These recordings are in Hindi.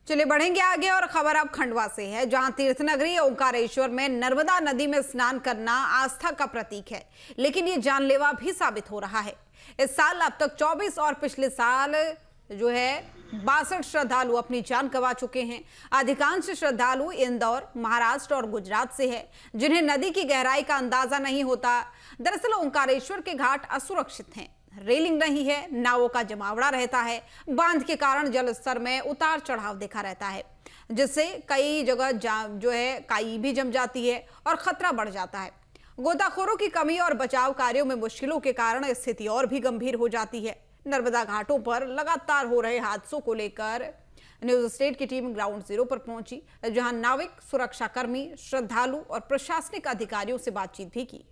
चलिए बढ़ेंगे आगे और खबर अब खंडवा से है, जहां तीर्थ नगरी ओंकारेश्वर में नर्मदा नदी में स्नान करना आस्था का प्रतीक है, लेकिन ये जानलेवा भी साबित हो रहा है। इस साल अब तक 24 और पिछले साल जो है 62 श्रद्धालु अपनी जान गंवा चुके हैं। अधिकांश श्रद्धालु इंदौर, महाराष्ट्र और गुजरात से है, जिन्हें नदी की गहराई का अंदाजा नहीं होता। दरअसल ओंकारेश्वर के घाट असुरक्षित हैं, रेलिंग नहीं है, नावों का जमावड़ा रहता है, बांध के कारण जल स्तर में उतार चढ़ाव देखा रहता है, जिससे कई जगह जो है काई भी जम जाती है और खतरा बढ़ जाता है। गोताखोरों की कमी और बचाव कार्यों में मुश्किलों के कारण स्थिति और भी गंभीर हो जाती है। नर्मदा घाटों पर लगातार हो रहे हादसों को लेकर न्यूज स्टेट की टीम ग्राउंड जीरो पर पहुंची, जहां नाविक, सुरक्षाकर्मी, श्रद्धालु और प्रशासनिक अधिकारियों से बातचीत भी की।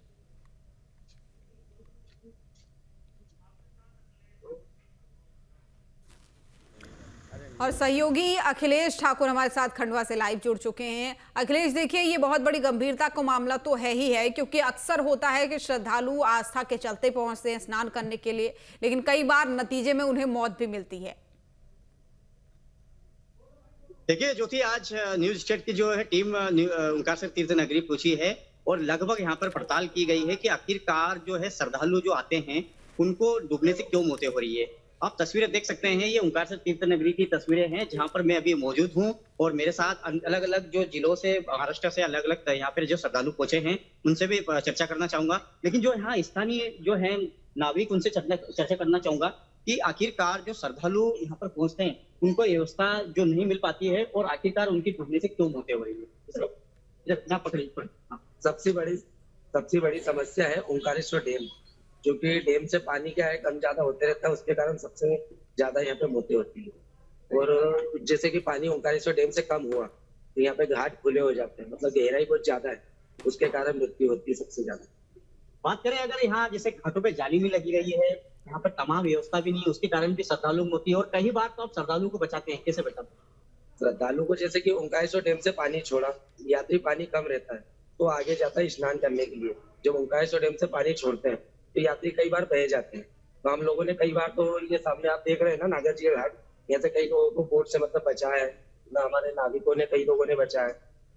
और सहयोगी अखिलेश ठाकुर हमारे साथ खंडवा से लाइव जुड़ चुके हैं। अखिलेश, देखिए, ये बहुत बड़ी गंभीरता का मामला तो है ही है, क्योंकि अक्सर होता है कि श्रद्धालु आस्था के चलते पहुंचते हैं स्नान करने के लिए, लेकिन कई बार नतीजे में उन्हें मौत भी मिलती है। देखिए ज्योति, आज न्यूज स्टेट की जो है टीम ओंकारेश्वर तीर्थ नगरी पहुंची है और लगभग यहाँ पर पड़ताल की गई है कि आखिरकार जो है श्रद्धालु जो आते हैं उनको डूबने से क्यों मौतें हो रही है। आप तस्वीरें देख सकते हैं, ये ओंकारेश्वर तीर्थ नगरी की तस्वीरें हैं जहां पर मैं अभी मौजूद हूं और मेरे साथ अलग अलग जो जिलों से, महाराष्ट्र से अलग अलग यहाँ पर जो श्रद्धालु पहुंचे हैं उनसे भी चर्चा करना चाहूंगा। लेकिन जो यहाँ स्थानीय जो है नाविक, उनसे चर्चा करना चाहूंगा कि आखिरकार जो श्रद्धालु यहाँ पर पहुंचते हैं उनको व्यवस्था जो नहीं मिल पाती है और आखिरकार उनकी डूबने से क्यों मौतें हो रही है। सबसे बड़ी समस्या है ओंकारेश्वर डैम, जो कि डैम से पानी क्या है कम ज्यादा होते रहता है, उसके कारण सबसे ज्यादा यहाँ पे मौतें होती है। और जैसे कि पानी ओंकारेश्वर डैम से कम हुआ तो यहाँ पे घाट खुले हो जाते हैं, मतलब गहराई बहुत ज्यादा है, उसके कारण मृत्यु होती है सबसे ज्यादा। बात करें अगर यहाँ जैसे घाटों पे जाली नहीं लगी रही है, यहाँ पर तमाम व्यवस्था भी नहीं, उसके कारण भी श्रद्धालु होती है और कई बार तो आप श्रद्धालु को बचाते हैं, कैसे बचाते हैं? श्रद्धालु को जैसे कि ओंकारेश्वर डैम से पानी छोड़ा, यात्री पानी कम रहता है तो आगे जाता है स्नान करने के लिए। जब ओंकारेश्वर डैम से पानी छोड़ते हैं तो यात्री कई बार बह जाते हैं, तो हम लोगों ने कई बार, तो ये सामने आप देख रहे हैं ना नागर जी घाट, यहाँ से कई लोगों को बोट से मतलब बचाया है ना, हमारे नाविकों ने, कई लोगों ने बचाया है।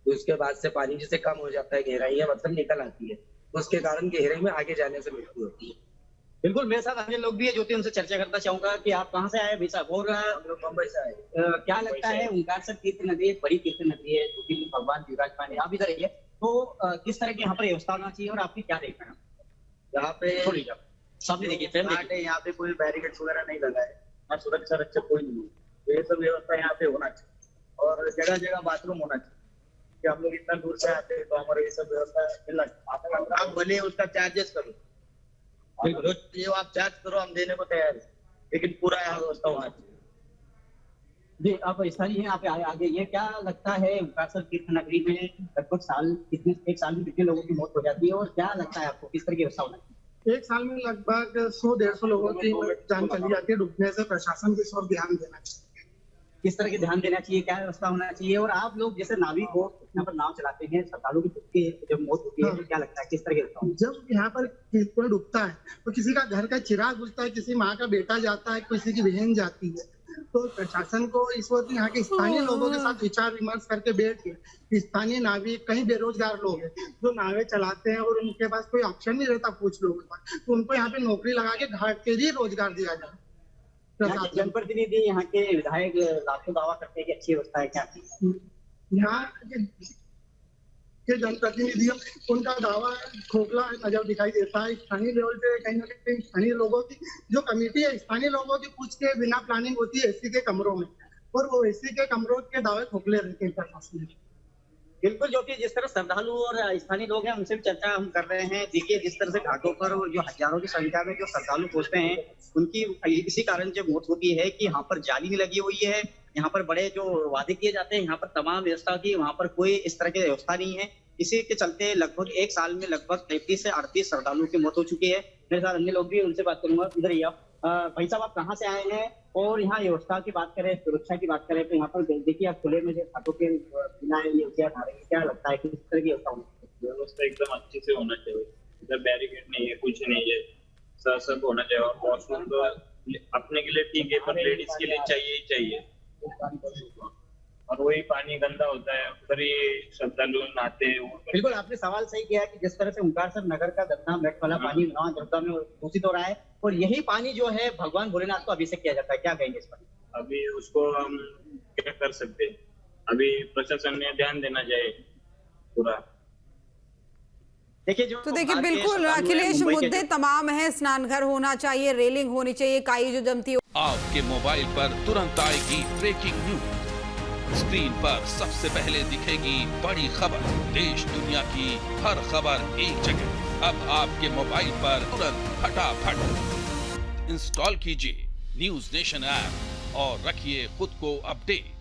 तो उसके बाद से पानी जैसे कम हो जाता है, गहराई मतलब निकल आती है, तो उसके कारण गहराई में आगे जाने से मृत्यु होती है। बिल्कुल, मेरे साथ अन्य लोग भी है, ज्योति, उनसे चर्चा करना चाहूंगा कि आप कहाँ से आए भाई साहब? और मुंबई से आए। क्या लगता है, ओंकारेश्वर तीर्थ नदी एक बड़ी तीर्थ नदी है, जो कि भगवान विराजमान आप इधर रहिए, तो किस तरह की यहाँ पर व्यवस्था होना चाहिए और आपकी क्या देखना है? यहाँ पे सामने देखिए, यहाँ पे कोई बैरिकेड्स वगैरह नहीं लगा है और सुरक्षा रक्षक कोई नहीं है, तो ये सब व्यवस्था यहाँ पे होना चाहिए और जगह जगह बाथरूम होना चाहिए कि हम लोग इतना दूर से आते हैं तो हमारे ये सब व्यवस्था मिलना चाहिए। आप भले उसका चार्जेस करो, जो आप चार्ज करो, हम देने को तैयार है, लेकिन पूरा यहाँ व्यवस्था होना चाहिए। जी, आप स्थानीय हैं, आप आगे, ये क्या लगता है ओंकारेश्वर तीर्थ नगरी में लगभग एक साल में कितने लोगों की मौत हो जाती है और क्या लगता है आपको, किस तरह की व्यवस्था होना चाहिए? एक साल में लगभग 100-150 लोगों की जान चली जाती है डूबने से। प्रशासन को इस पर ध्यान देना चाहिए। किस तरह के ध्यान देना चाहिए, क्या व्यवस्था होना चाहिए? और आप लोग जैसे नाविक हो, यहाँ पर नाव चलाते हैं, श्रद्धालु की जब मौत होती है तो क्या लगता है, किस तरह की व्यवस्था? जब यहाँ पर कोई डूबता है तो किसी का घर का चिराग बुझता है, किसी माँ का बेटा जाता है, किसी की बहन जाती है, तो प्रशासन को इस वक्त यहाँ के स्थानीय लोगों के साथ विचार विमर्श करके बैठ के, स्थानीय नाविक, कहीं बेरोजगार लोग हैं जो नावें चलाते हैं और उनके पास कोई ऑप्शन नहीं रहता कुछ लोगों के पास, तो उनको यहाँ पे नौकरी लगा के घाट के लिए रोजगार दिया जाए। जनप्रतिनिधि, यहाँ के विधायक लाखों दावा करते हैं कि अच्छी व्यवस्था है, क्या यहाँ के जनप्रतिनिधियों, उनका दावा खोखला नजर दिखाई देता है। स्थानीय लेवल पे कहीं ना कहीं स्थानीय लोगों की जो कमेटी है, स्थानीय लोगों की पूछ के बिना प्लानिंग होती है एसी के कमरों में, और वो एसी के कमरों के दावे खोखले रहते हैं प्रशासन में। बिल्कुल, जो कि जिस तरह श्रद्धालु और स्थानीय लोग हैं उनसे भी चर्चा हम कर रहे हैं। देखिए, जिस तरह से घाटों पर जो हजारों की संख्या में जो श्रद्धालु पहुंचते हैं उनकी इसी कारण जो मौत होती है कि यहाँ पर जाली नहीं लगी हुई है, यहाँ पर बड़े जो वादे किए जाते हैं, यहाँ पर तमाम व्यवस्था की, वहाँ पर कोई इस तरह की व्यवस्था नहीं है। इसी के चलते लगभग एक साल में लगभग 33 से 38 श्रद्धालुओं की मौत हो चुकी है। मेरे साथ अन्य लोग भी, उनसे बात करूंगा। इधर ही आप भाई साहब, आप कहाँ से आए हैं? और यहाँ व्यवस्था की बात करें, सुरक्षा की बात करें, तो यहाँ पर देखिए आप खुले में जो घाटों के बिना ये खा रहे हैं, क्या लगता है किस तरह की व्यवस्था होनी चाहिए? व्यवस्था एकदम अच्छे से होना चाहिए, इधर बैरिकेड नहीं है, कुछ नहीं है, सब होना चाहिए। और वॉशरूम तो अपने के लिए ठीक है, पर लेडीज के लिए चाहिए ही चाहिए। और वही पानी गंदा होता है, उधर ही श्रद्धालु नहाते हैं। बिल्कुल, आपने सवाल सही किया है कि जिस तरह से ओंकारेश्वर नगर का गंदा मृत वाला पानी नौ दुर्गा में दूषित हो रहा है, और यही पानी जो है भगवान भोलेनाथ को अभिषेक किया जाता है, क्या कहेंगे इस पर? अभी उसको हम क्या कर सकते हैं, अभी प्रशासन ने ध्यान देना चाहिए पूरा। देखिए, जो तो देखिए बाहर के बिल्कुल श्रद्धालु हैं, अखिलेश, मुंबई के मुद्दे जो- तमाम हैं। स्नानघर होना चाहिए, रेलिंग होनी चाहिए, काई जो जमती हो। आपके मोबाइल पर तुरंत आएगी ब्रेकिंग न्यूज, स्क्रीन पर सबसे पहले दिखेगी बड़ी खबर, देश दुनिया की हर खबर एक जगह। अब आपके मोबाइल पर तुरंत फटाफट इंस्टॉल कीजिए न्यूज नेशन ऐप और रखिए खुद को अपडेट।